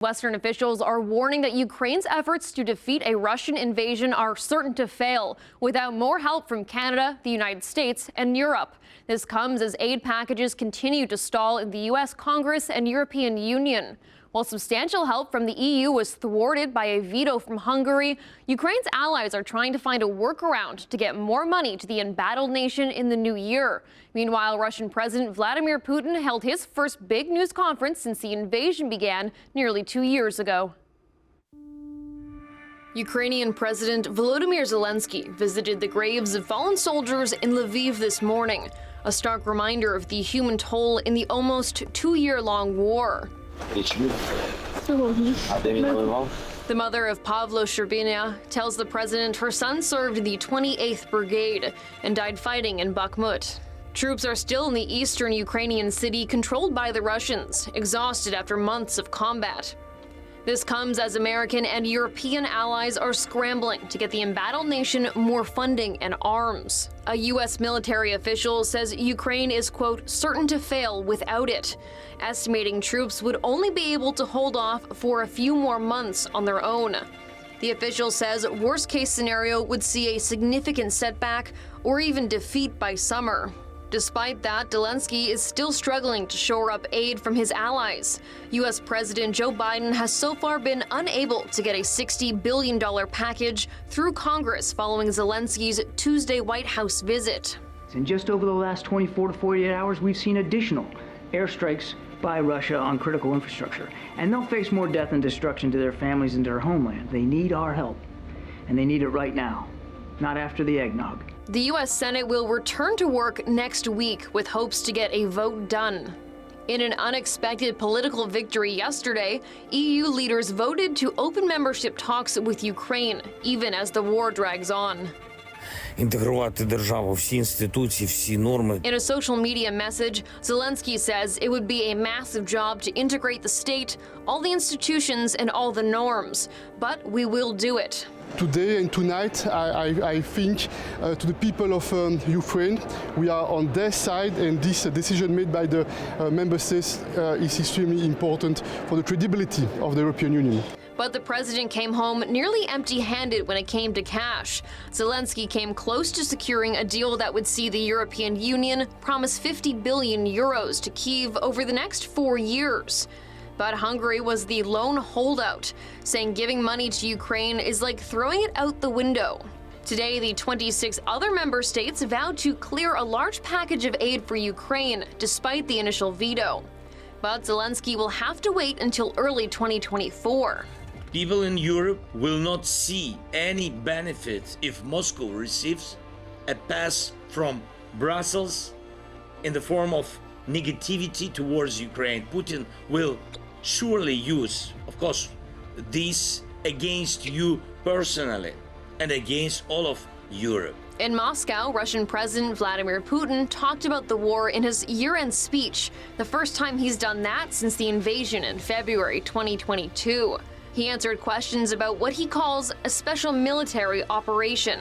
Western officials are warning that Ukraine's efforts to defeat a Russian invasion are certain to fail without more help from Canada, the United States, and Europe. This comes as aid packages continue to stall in the U.S. Congress and European Union. While substantial help from the EU was thwarted by a veto from Hungary, Ukraine's allies are trying to find a workaround to get more money to the embattled nation in the new year. Meanwhile, Russian President Vladimir Putin held his first big news conference since the invasion began nearly 2 years ago. Ukrainian President Volodymyr Zelensky visited the graves of fallen soldiers in Lviv this morning, a stark reminder of the human toll in the almost 2-year-long war. The mother of Pavlo Sherbina tells the president her son served in the 28th Brigade and died fighting in Bakhmut. Troops are still in the eastern Ukrainian city controlled by the Russians, exhausted after months of combat. This comes as American and European allies are scrambling to get the embattled nation more funding and arms. A U.S. military official says Ukraine is, quote, certain to fail without it, estimating troops would only be able to hold off for a few more months on their own. The official says worst-case scenario would see a significant setback or even defeat by summer. Despite that, Zelensky is still struggling to shore up aid from his allies. U.S. President Joe Biden has so far been unable to get a $60 billion package through Congress following Zelensky's Tuesday White House visit. In just over the last 24 to 48 hours, we've seen additional airstrikes by Russia on critical infrastructure. And they'll face more death and destruction to their families and to their homeland. They need our help, and they need it right now, not after the eggnog. The U.S. Senate will return to work next week with hopes to get a vote done. In an unexpected political victory yesterday, EU leaders voted to open membership talks with Ukraine, even as the war drags on. Інтегрувати державу, всі інституції, всі норми. In a social media message, Zelensky says it would be a massive job to integrate the state, all the institutions, and all the norms. But we will do it. Today and tonight, I think to the people of Ukraine, we are on their side, and this decision made by the member states is extremely important for the credibility of the European Union. But the president came home nearly empty-handed when it came to cash. Zelensky came close to securing a deal that would see the European Union promise 50 billion euros to Kyiv over the next 4 years. But Hungary was the lone holdout, saying giving money to Ukraine is like throwing it out the window. Today, the 26 other member states vowed to clear a large package of aid for Ukraine, despite the initial veto. But Zelensky will have to wait until early 2024. People in Europe will not see any benefit if Moscow receives a pass from Brussels in the form of negativity towards Ukraine. Putin will surely use, of course, this against you personally and against all of Europe. In Moscow, Russian President Vladimir Putin talked about the war in his year-end speech, the first time he's done that since the invasion in February 2022. He answered questions about what he calls a special military operation.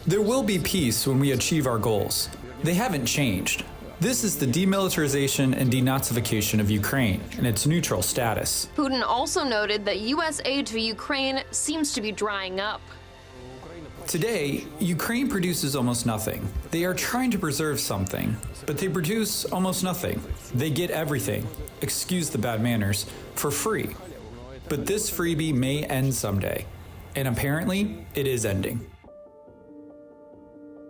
There will be peace when we achieve our goals. They haven't changed. This is the demilitarization and denazification of Ukraine and its neutral status. Putin also noted that U.S. aid to Ukraine seems to be drying up. Today, Ukraine produces almost nothing. They are trying to preserve something, but they produce almost nothing. They get everything, excuse the bad manners, for free. But this freebie may end someday, and apparently it is ending.